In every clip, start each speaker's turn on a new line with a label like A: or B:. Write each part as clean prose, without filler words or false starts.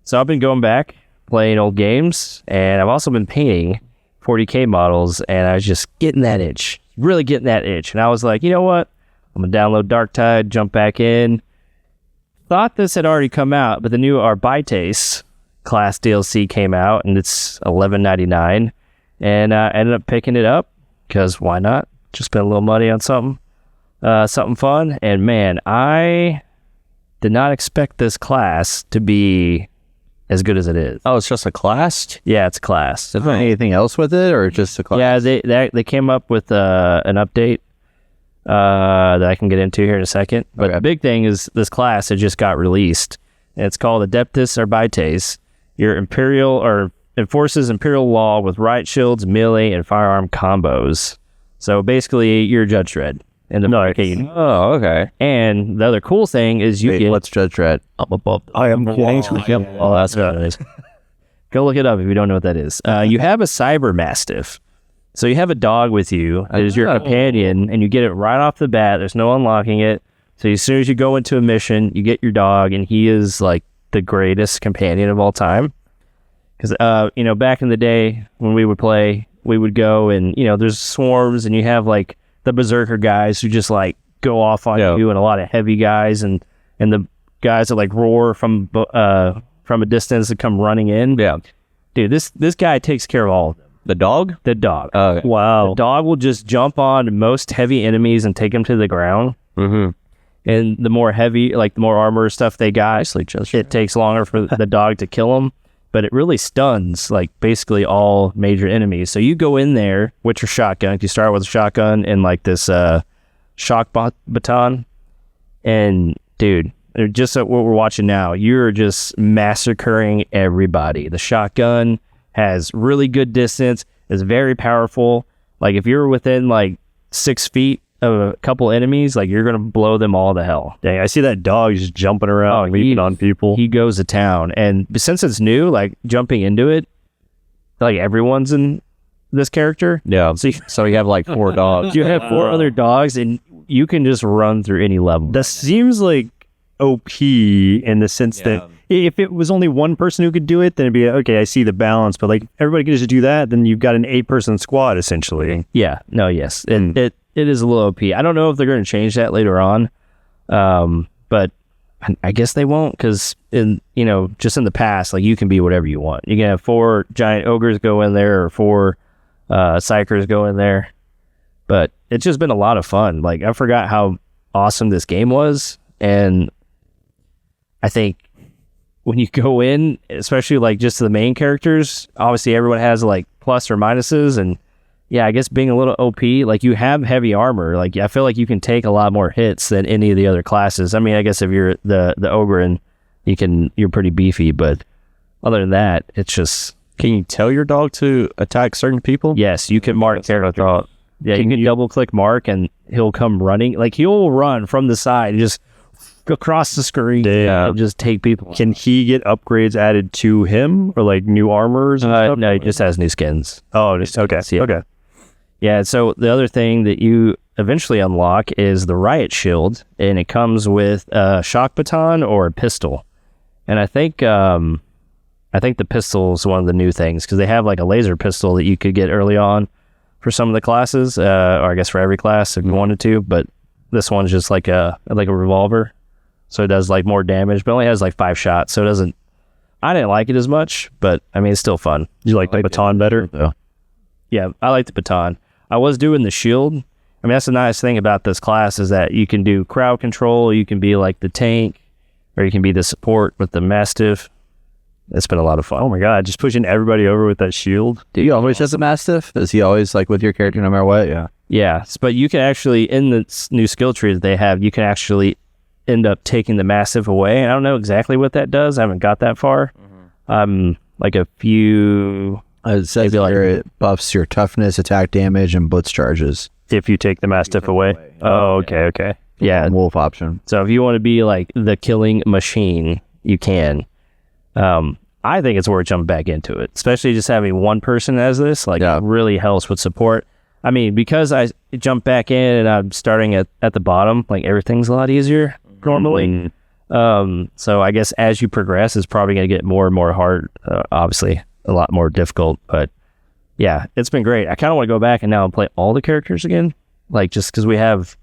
A: So I've been going back, playing old games, and I've also been painting 40k models, and I was just getting that itch, really getting that itch. And I was like, you know what? I'm going to download Darktide, jump back in. Thought this had already come out, but the new Arbites class DLC came out, and it's $11.99. And I ended up picking it up, because why not? Just spend a little money on something fun. And man, I did not expect this class to be as good as it is.
B: Oh, it's just a class?
A: Yeah, it's a class.
B: Is there anything else with it, or just a class?
A: Yeah, they came up with an update that I can get into here in a second. But the big thing is this class had just got released. And it's called Adeptus Arbites. Your Imperial, or enforces Imperial law with riot shields, melee, and firearm combos. So basically, you're Judge Dredd. In the arcade.
B: Oh, okay.
A: And the other cool thing is you get...
B: What's Judge Dredd?
A: Up above. I am kidding. Oh, that's what it is. Go look it up if you don't know what that is. You have a Cyber Mastiff. So you have a dog with you that is your companion, and you get it right off the bat. There's no unlocking it. So as soon as you go into a mission, you get your dog, and he is like the greatest companion of all time. Because, back in the day when we would play, we would go and, there's swarms, and you have like the berserker guys who just like go off on you, and a lot of heavy guys, and the guys that like roar from a distance that come running in.
B: Yeah,
A: dude, this guy takes care of all of them.
B: The dog?
A: The dog.
B: Wow.
A: The dog will just jump on most heavy enemies and take them to the ground.
B: Mm-hmm.
A: And the more heavy, like the more armor stuff they got, it takes longer for the dog to kill them. But it really stuns like basically all major enemies. So you go in there with your shotgun. You start with a shotgun and like this shock baton. And dude, just what we're watching now, you're just massacring everybody. The shotgun has really good distance. It's very powerful. Like if you're within like 6 feet of a couple enemies, like you're gonna blow them all to hell.
C: Dang, I see that dog just jumping around, leaping on people.
A: He goes to town, and since it's new, like jumping into it, like everyone's in this character.
B: Yeah. So you have like 4 dogs.
A: You have 4 other dogs, and you can just run through any level.
C: That seems like OP in the sense that if it was only one person who could do it, then it'd be okay. I see the balance, but like everybody can just do that, then you've got an 8-person squad essentially.
A: Yeah. No. Yes. It is a little OP. I don't know if they're going to change that later on, but I guess they won't, because just in the past, like you can be whatever you want. You can have 4 giant ogres go in there, or 4 psychers go in there. But it's just been a lot of fun. Like I forgot how awesome this game was, and I think when you go in, especially like just to the main characters, obviously everyone has like plus or minuses, and yeah, I guess being a little OP, like you have heavy armor. Like I feel like you can take a lot more hits than any of the other classes. I mean, I guess if you're the ogre, and you're pretty beefy, but other than that, it's just.
B: Can you tell your dog to attack certain people?
A: Yes, you can mark characters. Yeah, you can double click mark, and he'll come running. Like he'll run from the side and just across the screen and just take people.
C: Can he get upgrades added to him, or like new armors?
A: No, he just has new skins.
C: Oh, just okay. Okay.
A: Yeah, so the other thing that you eventually unlock is the riot shield, and it comes with a shock baton or a pistol. And I think the pistol is one of the new things, because they have like a laser pistol that you could get early on for some of the classes, or I guess for every class if you wanted to. But this one's just like a revolver, so it does like more damage, but only has like 5 shots, so it doesn't. I didn't like it as much, but I mean it's still fun.
C: You like the baton better?
A: Yeah, I like the baton. I was doing the shield. I mean, that's the nice thing about this class, is that you can do crowd control, you can be like the tank, or you can be the support with the Mastiff. It's been a lot of fun.
C: Oh my god, just pushing everybody over with that shield.
B: Do you always have the Mastiff? Is he always like with your character no matter what? Yeah.
A: Yeah, but you can actually, in the new skill tree that they have, you can actually end up taking the Mastiff away. And I don't know exactly what that does. I haven't got that far. Like a few...
B: It says it buffs your toughness, attack damage, and blitz charges.
C: If you take the Mastiff away. Oh, okay.
A: Yeah.
B: Wolf option.
A: So if you want to be like the killing machine, you can. I think it's worth jumping back into it, especially just having one person as this, really helps with support. I mean, because I jump back in and I'm starting at the bottom, like everything's a lot easier normally. So I guess as you progress, it's probably going to get more and more hard. Obviously, a lot more difficult. But yeah, it's been great. I kind of want to go back and now play all the characters again, like just because we have.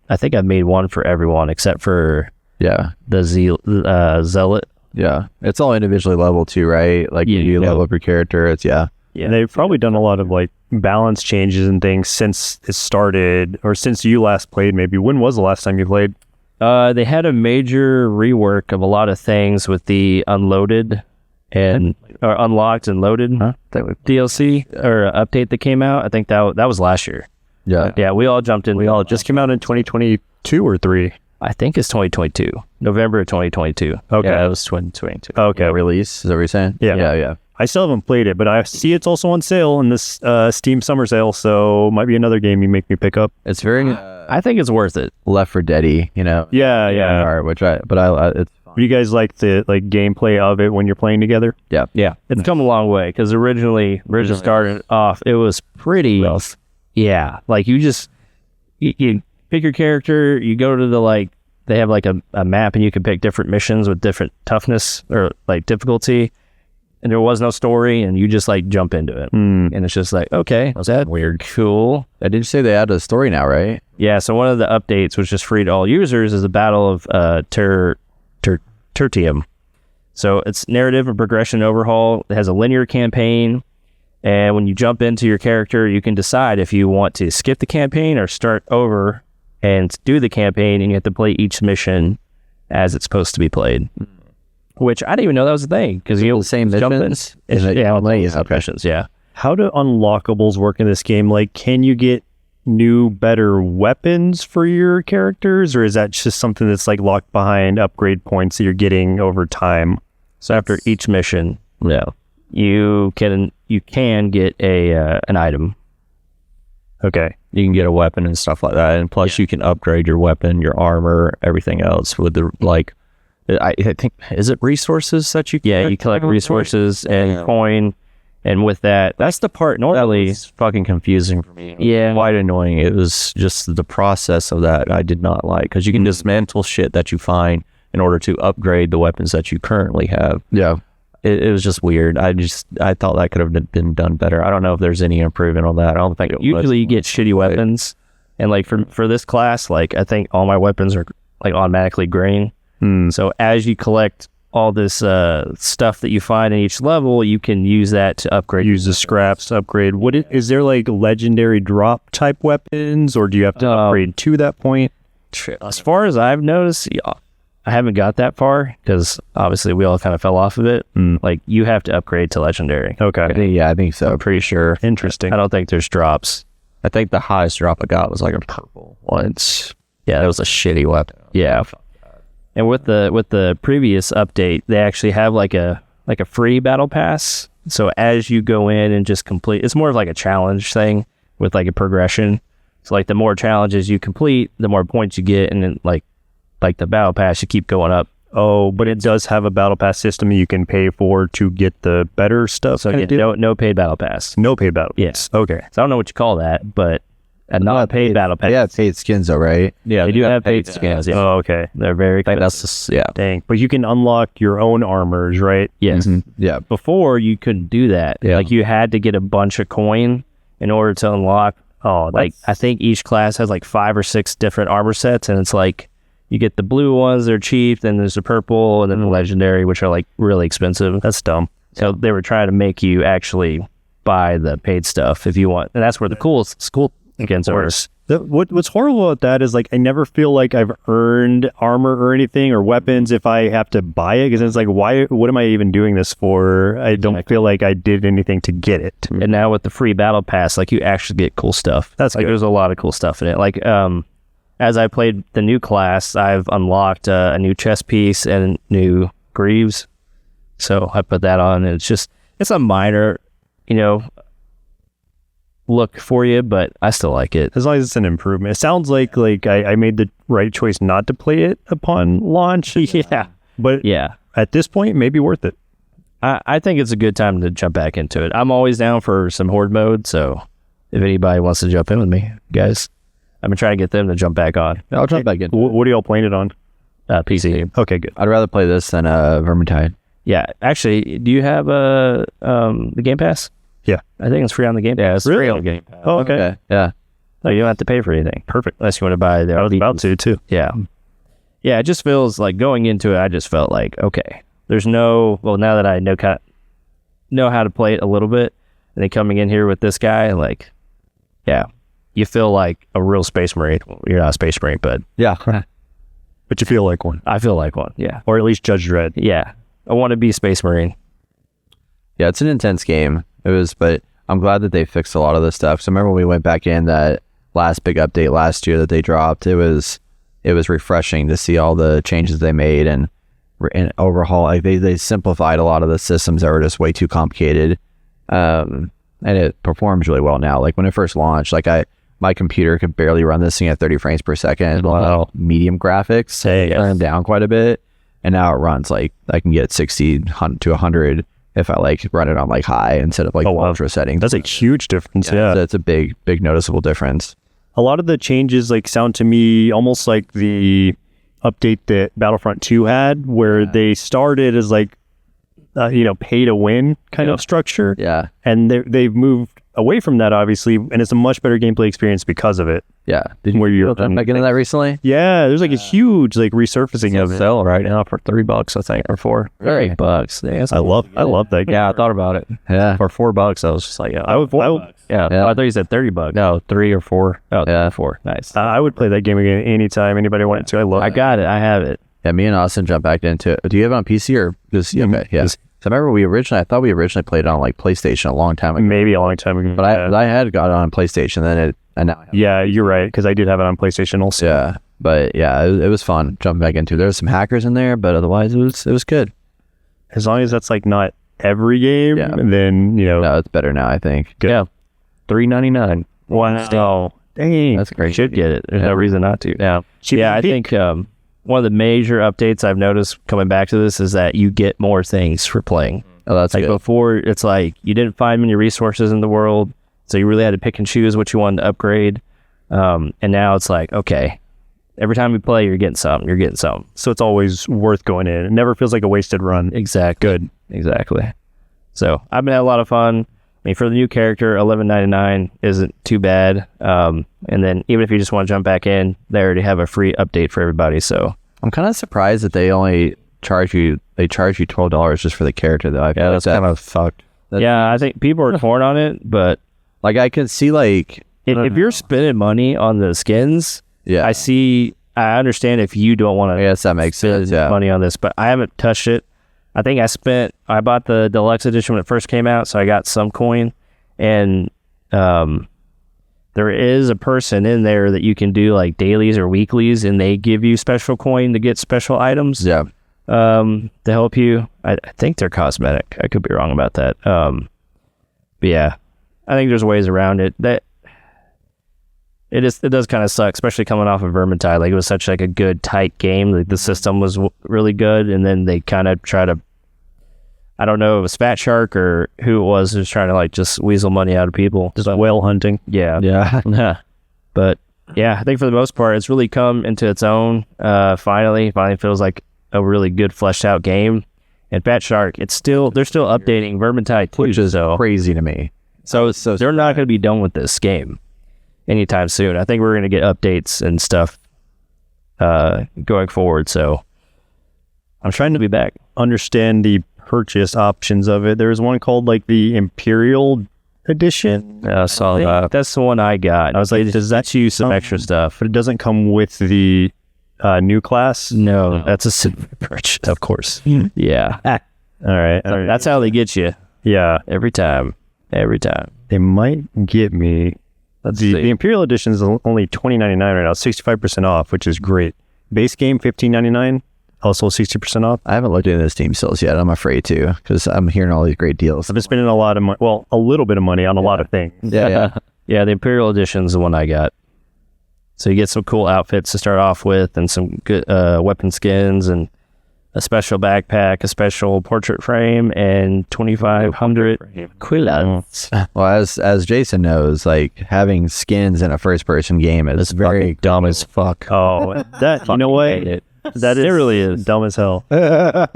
A: I think I've made one for everyone except for the Zealot.
B: Yeah, it's all individually leveled too, right? Like you level up your character. It's
C: and they've probably done a lot of like balance changes and things since it started or since you last played. Maybe when was the last time you played?
A: They had a major rework of a lot of things with the unloaded or unlocked and loaded DLC or update that came out. I think that was last year. Yeah, we all jumped in.
C: We all just came out in 2022 or 3.
A: I think it's 2022, November of 2022.
C: Okay,
A: yeah, it was 2022.
C: Okay,
B: release. Is that what you're saying?
C: Yeah. I still haven't played it, but I see it's also on sale in this Steam summer sale, so might be another game you make me pick up.
B: It's very.
A: I think it's worth it.
B: Left 4 Dead-y, you know.
C: Yeah.
B: Which it's.
C: Do you guys like the gameplay of it when you're playing together?
A: Yeah. It's come a long way because originally started off, it was pretty rough. Yeah, like you pick your character, you go to they have like a map and you can pick different missions with different toughness or like difficulty, and there was no story and you just like jump into it. And it's just like, okay, was that weird? Cool.
B: I did say they added a story now, right?
A: Yeah, so one of the updates, which is free to all users, is the Battle of Tertium. So it's narrative and progression overhaul. It has a linear campaign. And when you jump into your character, you can decide if you want to skip the campaign or start over and do the campaign, and you have to play each mission as it's supposed to be played. Which I didn't even know that was a thing because you
B: the same missions.
A: Missions. Yeah.
C: How do unlockables work in this game? Like, can you get new, better weapons for your characters, or is that just something that's like locked behind upgrade points that you're getting over time?
A: So after each mission, you can get an item.
D: Okay. You can get a weapon and stuff like that, and plus you can upgrade your weapon, your armor, everything else with the I think, is it resources that you?
A: Yeah, you collect resources and coin, and with that's the part normally
D: it's fucking confusing for me.
A: Yeah,
D: quite annoying. It was just the process of that I did not like, because you can dismantle shit that you find in order to upgrade the weapons that you currently have.
B: Yeah.
D: It was just weird. I thought that could have been done better. I don't know if there's any improvement on that. I don't think
A: usually you get shitty weapons, and like for this class, like I think all my weapons are like automatically green. So as you collect all this stuff that you find in each level, you can use that to upgrade.
C: Use the scraps to upgrade. Is there like legendary drop type weapons, or do you have to upgrade to that point?
A: As far as I've noticed, I haven't got that far because obviously we all kind of fell off of it. Like you have to upgrade to legendary.
C: Okay.
B: I think so.
A: I'm pretty sure.
C: Interesting.
A: I don't think there's drops.
D: I think the highest drop I got was like a purple once. Yeah, it was a shitty weapon.
A: Yeah. And with the previous update, they actually have like a free battle pass. So as you go in and just complete, it's more of like a challenge thing with like a progression. So like the more challenges you complete, the more points you get, and then like the battle pass, you keep going up.
C: Oh, but it does have a battle pass system you can pay for to get the better stuff.
A: So no paid battle pass.
C: No paid battle pass.
A: Yes.
C: Okay.
A: So I don't know what you call that, but not paid battle pass.
B: Yeah, paid skins though, right?
A: Yeah, they do have paid skins. Yeah.
C: Oh, okay.
A: They're very expensive.
D: That's just,
C: Dang. But you can unlock your own armors, right?
A: Yes.
B: Yeah.
A: Before you couldn't do that.
D: Yeah.
A: Like you had to get a bunch of coin in order to unlock. Like I think each class has like 5 or 6 different armor sets, and it's like you get the blue ones, they're cheap, then there's the purple, and then the legendary, which are like really expensive.
C: That's dumb.
A: So they were trying to make you actually buy the paid stuff if you want, and that's where the cool against orders.
C: What's horrible about that is like I never feel like I've earned armor or anything or weapons if I have to buy it, because it's like, what am I even doing this for? I don't feel like I did anything to get it.
A: And now with the free battle pass, like you actually get cool stuff.
C: That's
A: like
C: good.
A: There's a lot of cool stuff in it. Like as I played the new class, I've unlocked a new chest piece and new greaves. So I put that on, and it's a minor, look for you, but I still like it.
C: As long as it's an improvement. It sounds like I made the right choice not to play it upon launch.
A: Yeah.
C: But
A: yeah,
C: at this point, maybe worth it.
A: I think it's a good time to jump back into it. I'm always down for some Horde mode, so if anybody wants to jump in with me, guys, I'm going to try to get them to jump back on.
B: I'll jump back in.
C: What are y'all playing it on?
A: PC.
C: Okay, good.
B: I'd rather play this than Vermintide.
A: Yeah, actually, do you have the Game Pass?
C: Yeah.
A: I think it's free on the Game Pass. It's free on Game Pass.
C: Oh, okay.
B: Yeah.
A: No, you don't have to pay for anything.
C: Perfect.
A: Unless you want to buy the
C: I was about to, too.
A: Yeah. Yeah, it just feels like going into it, I just felt like, okay, there's no, well, now that I know how to play it a little bit, and then coming in here with this guy, like, yeah, you feel like a real Space Marine. Well, you're not a Space Marine, but
B: Yeah.
C: But you feel like one.
A: I feel like one, yeah.
C: Or at least Judge Dredd.
A: Yeah, I want to be Space Marine.
B: Yeah, it's an intense game. But I'm glad that they fixed a lot of this stuff. So remember when we went back in that last big update last year that they dropped, it was refreshing to see all the changes they made and overhaul. Like they simplified a lot of the systems that were just way too complicated. And it performs really well now. Like when it first launched, like my computer could barely run this thing at 30 frames per second.
A: Wow.
B: Medium graphics, turn them down quite a bit, and now it runs like I can get 60 to 100 if I like run it on like high instead of like ultra settings.
C: That's a huge difference.
B: Yeah, that's a big noticeable difference.
C: A lot of the changes like sound to me almost like the update that Battlefront 2 had, where they started as like pay to win kind of structure.
B: Yeah.
C: And they've moved away from that, obviously, and it's a much better gameplay experience because of it.
B: Yeah.
C: Where you're
B: jump back into that recently?
C: Yeah, there's like a huge like resurfacing of it.
D: Sell right now for $3, I think, or $4.
B: Very.
A: $3.
C: I love that game.
D: Yeah, I thought about it.
B: Yeah.
D: For $4, I was just like,
C: I would
A: Yeah. I thought you said $30.
D: no, 3 or 4.
A: Oh,
B: Yeah.
A: 4. Nice.
C: I would play that game again anytime anybody wanted to.
A: I got it. I have it.
B: Yeah, me and Austin jumped back into it. Do you have it on PC or just okay? Yeah. So I remember I thought we originally played it on like PlayStation a long time ago.
C: Maybe a long time ago.
B: But I had got it on PlayStation, and now I have
C: Yeah, you're right, because I did have it on PlayStation also.
B: Yeah, but yeah, it was fun jumping back into. There was some hackers in there, but otherwise it was good.
C: As long as that's like not every game, then
B: No, it's better now. I think.
C: Good.
D: Yeah, $3.99.
C: Wow. Dang.
B: That's great.
A: You should get it. There's no reason not to.
D: Yeah.
A: Yeah, I think one of the major updates I've noticed coming back to this is that you get more things for playing.
B: Oh, that's
A: like
B: good.
A: before, it's like you didn't find many resources in the world, so you really had to pick and choose what you wanted to upgrade. And now it's like, okay, every time you play, you're getting something.
C: So it's always worth going in. It never feels like a wasted run.
A: Exactly.
C: Good.
A: Exactly. So I've been having a lot of fun. I mean, for the new character, $11.99 isn't too bad. And then even if you just want to jump back in, they already have a free update for everybody. So
B: I'm kind of surprised that they only charge you $12 just for the character though.
D: Yeah, that's kind of fucked.
A: I think people are torn on it, but
B: like I can see like
A: if you're spending money on the skins, I understand if you don't want to.
B: I guess that makes sense. Yeah.
A: Money on this, but I haven't touched it. I think I bought the Deluxe edition when it first came out, so I got some coin, and there is a person in there that you can do like dailies or weeklies, and they give you special coin to get special items.
B: Yeah.
A: To help you. I think they're cosmetic. I could be wrong about that. But yeah, I think there's ways around it. That it does kind of suck, especially coming off of Vermintide. Like it was such like a good tight game. Like the system was really good, and then they kind of try to. I don't know if it was Fat Shark or who it was who's trying to like just weasel money out of people.
C: Just whale hunting.
A: Yeah.
B: Yeah.
A: But yeah, I think for the most part, it's really come into its own. Finally feels like a really good fleshed out game. And Fat Shark, they're still updating Vermintide too,
B: Which is crazy to me.
A: So they're not going to be done with this game anytime soon. I think we're going to get updates and stuff going forward. So I'm trying to be back.
C: Understand the purchase options of it. There's one called like the Imperial Edition.
D: Yeah, I saw
A: I think
D: that.
A: that's the one I got. I was like, does that use some extra stuff?
C: But it doesn't come with the new class.
A: No, that's a separate purchase.
C: Of course.
A: Yeah.
C: All right.
A: That's how they get you
C: Yeah.
A: every time.
C: They might get me. The Imperial Edition is only $20.99 right now, 65% off, which is great. Base game $15.99, also 60% off.
B: I haven't looked into the Steam sales yet. I'm afraid to because I'm hearing all these great deals.
C: I've been spending a lot of money, well, a little bit of money on a lot of things.
B: Yeah.
A: Yeah, the Imperial Edition is the one I got. So you get some cool outfits to start off with and some good weapon skins and a special backpack, a special portrait frame, and 2,500 quillas.
B: Well, as Jason knows, like having skins in a first-person game is very
D: dumb as fuck.
C: Oh, that, you know what? That is,
A: it really is
C: dumb as hell.
A: But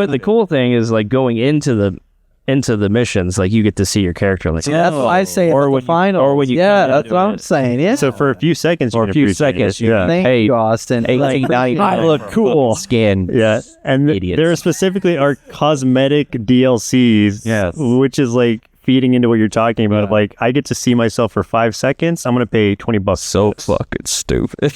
A: the cool thing is like going into the missions, like you get to see your character. Like,
B: That's what I say.
A: or
B: Or
A: when
B: the final.
A: or when you
B: yeah,
A: come
B: that's
A: into
B: what I'm
A: it.
B: saying. Yeah.
C: So for a few seconds,
D: Or
C: you
D: a
C: can
D: few
C: appreciate
D: seconds,
C: it.
D: you
C: Yeah.
B: Thank
D: Hey,
B: you, Austin. Like,
D: I look cool. Skin.
C: Yeah, and
D: Idiots.
C: there specifically are cosmetic DLCs,
D: Yes.
C: which is like feeding into what you're talking about.
D: Yeah.
C: Like, I get to see myself for 5 seconds. I'm gonna pay $20.
D: So fucking stupid.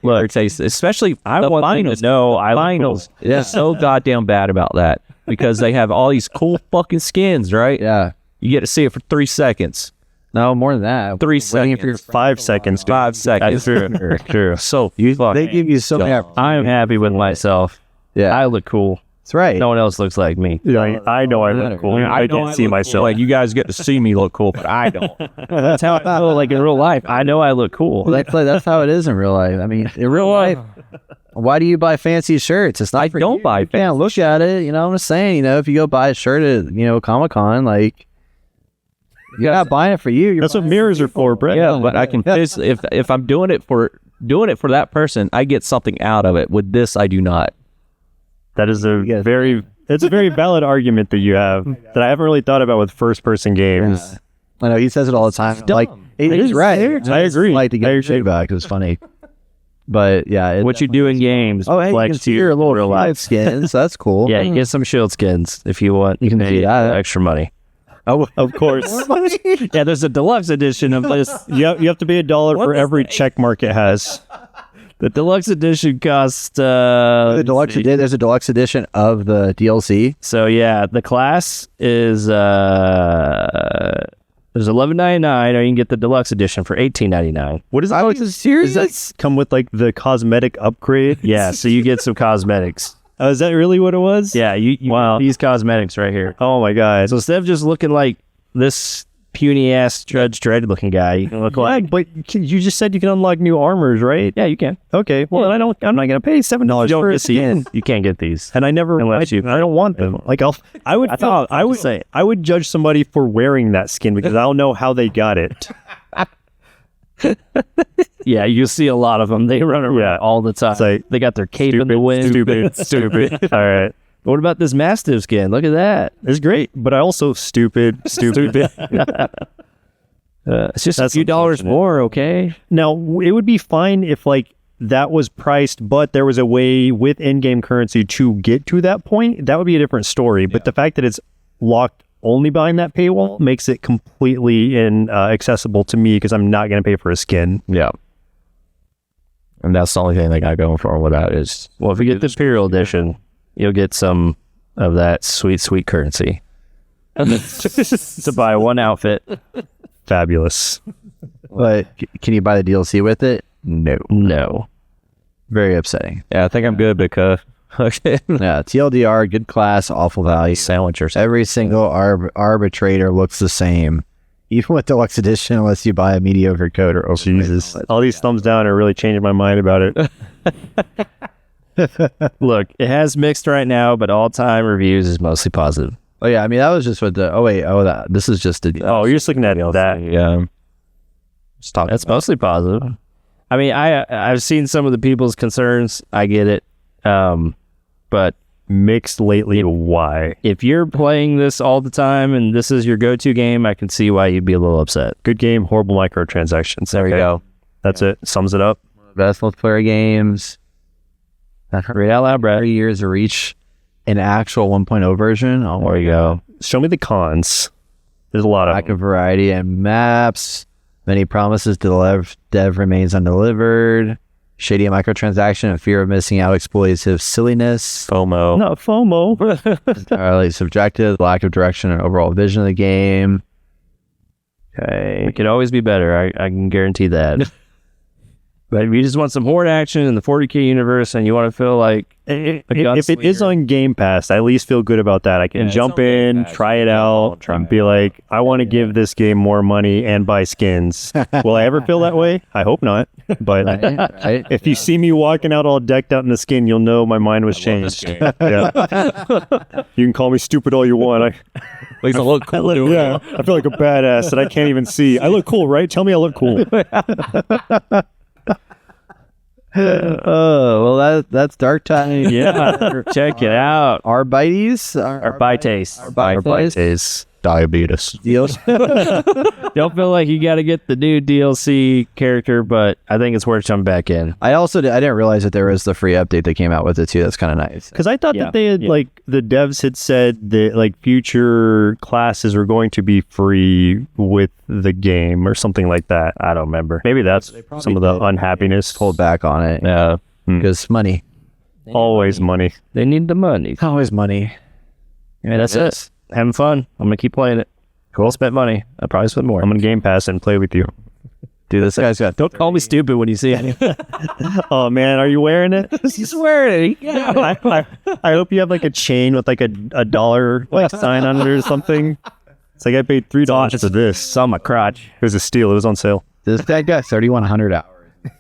D: Look, especially
A: I
D: the
A: want them
D: finals.
A: to know I look
D: Finals.
A: cool.
D: Yeah, so goddamn bad about that because they have all these cool fucking skins, right?
B: yeah.
D: You get to see it for 3 seconds.
B: No, more than that.
D: 3
B: Waiting
D: seconds.
B: for your
C: 5 seconds. Dude.
D: 5 seconds.
A: That's true.
D: So
B: They give you so many.
A: I am happy with myself.
B: Yeah,
A: I look cool.
B: that's right.
A: No one else looks like me.
C: Yeah, I know I look cool. I can't see myself.
D: Like you guys get to see me look cool, but I don't.
A: That's how I feel like in real life. I know I look cool.
B: Well, that's how it is in real life. I mean, in real life, why do you buy fancy shirts? It's not
D: I
B: for
D: don't
B: you.
D: buy
B: You can't look at it. You know what I'm saying? You know, if you go buy a shirt at Comic-Con, like you're not buying it for you. You're
C: That's what
B: buying
C: mirrors are for, Brett.
D: Yeah, but I can if I'm doing it for that person, I get something out of it. With this, I do not.
C: That is a
B: Yes.
C: it's a very valid argument that you have that I haven't really thought about with first-person games.
B: Yeah. I know he says it all the time. Like he's
C: It is.
B: right.
C: I agree.
B: Like to get
C: I
B: your
C: agree.
B: shit back. It was funny. But yeah,
A: What you do in games.
B: Oh, hey, you
A: flex
B: can see
A: you
B: your little
A: real life.
B: live skins. That's cool.
A: Yeah, you get some shield skins if you want. You
B: can do that.
A: Extra money.
B: Oh,
C: Of course.
A: Yeah, there's a deluxe edition of this.
C: you have to pay $1 for every check mark it has.
A: The deluxe edition costs.
B: the deluxe there's a deluxe edition of the DLC.
A: So yeah, the class is there's $11.99, or you can get the deluxe edition for $18.99.
C: What is
B: I was serious.
C: Does that come with like the cosmetic upgrade?
A: Yeah, so you get some cosmetics.
C: Oh, is that really what it was?
A: Yeah, you
C: Wow.
A: these cosmetics right here.
C: Oh my god.
A: So instead of just looking like this puny ass Judge Dredd looking guy, you can look like.
C: But you just said you can unlock new armors, right?
A: Yeah, you can.
C: Okay. Well, then I'm not gonna pay $7
A: You don't
C: for a
A: get
C: skin.
A: these. You can't get these.
C: And I never,
A: Unless you-
C: I don't want them. Like I would judge somebody for wearing that skin because I'll know how they got it.
A: Yeah, you see a lot of them. They run around all the time.
C: like,
A: they got their cape in the wind.
C: Stupid. All right.
A: But what about this Mastiff skin? Look at that.
C: It's great, but I also stupid.
A: It's just a
C: That's
A: few dollars
C: unfortunate.
A: more, okay?
C: Now, it would be fine if like that was priced, but there was a way with in-game currency to get to that point. That would be a different story. But the fact that it's locked only behind that paywall makes it completely accessible to me because I'm not going to pay for a skin.
D: Yeah. And that's the only thing they got going for them with that is
A: Well, if you get the Imperial Edition, you'll get some of that sweet, sweet currency to buy one outfit.
C: Fabulous.
B: But can you buy the DLC with it?
A: No.
B: Very upsetting.
D: yeah, I think I'm good because okay.
B: Yeah, TLDR, good class, awful value.
D: Sandwich or something.
B: Every single arbitrator looks the same, even with deluxe edition, unless you buy a mediocre code or over.
C: Jesus. All these thumbs down are really changing my mind about it.
A: Look, it has mixed right now, but all-time reviews is mostly positive.
B: Oh yeah, I mean that was just with the. This is just a.
C: Oh, you're just looking at that.
D: Yeah.
A: That's mostly positive. I mean, I've seen some of the people's concerns. I get it. But
C: Mixed lately. Why?
A: if you're playing this all the time and this is your go-to game, I can see why you'd be a little upset.
C: Good game, horrible microtransactions.
B: There we go.
C: That's it. Sums it up.
B: Best multiplayer games.
A: Read out loud, Brad.
B: 3 years to reach an actual 1.0 version. Oh,
A: There you go.
C: Show me the cons. There's a lot of
B: lack of variety and maps. Many promises dev remains undelivered. Shady microtransaction and fear of missing out exploitative silliness.
D: FOMO.
C: Not FOMO.
B: Entirely subjective. Lack of direction and overall vision of the game.
C: Okay.
A: It could always be better. I can guarantee that. But if you just want some horde action in the 40k universe and you want to feel like
C: If it is on Game Pass, I at least feel good about that. I can jump in, try it out, and be like, I want to give this game more money and buy skins. Will I ever feel that way? I hope not. But
B: Right?
C: if you see me walking out all decked out in the skin, you'll know my mind was changed. Yeah. You can call me stupid all you want.
D: At least I look cool doing
C: Yeah, I feel like a badass that I can't even see. I look cool, right? Tell me I look cool.
B: Oh, well, that's Darktide.
A: Yeah, check it out.
B: Arbites?
A: Arbites.
C: Arbites. Diabetes.
B: Deals.
A: Don't feel like you got to get the new DLC character, but I think it's worth jumping back in.
B: I didn't realize that there was the free update that came out with it too. That's kind of nice.
C: Because I thought that they had like the devs had said that like future classes were going to be free with the game or something like that. I don't remember. Maybe that's some of the unhappiness.
B: Pulled back on it.
D: Yeah.
B: Because money.
C: Always money.
A: They need the money.
B: Always money.
A: Yeah, that's it. Having fun. I'm going to keep playing it. Cool. Spent money. I'll probably spend more.
C: I'm gonna Game Pass and play with you.
B: Dude, this guy's got...
A: Don't call me stupid when you see it.
C: Oh man, are you wearing it?
A: He's wearing it. Yeah.
C: I hope you have like a chain with like a dollar like sign on it or something. It's like I paid $3 for this.
A: It's on my crotch.
C: It was a steal. It was on sale.
B: This guy got 3,100 hours.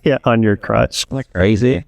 C: Yeah, on your crotch.
B: Like crazy.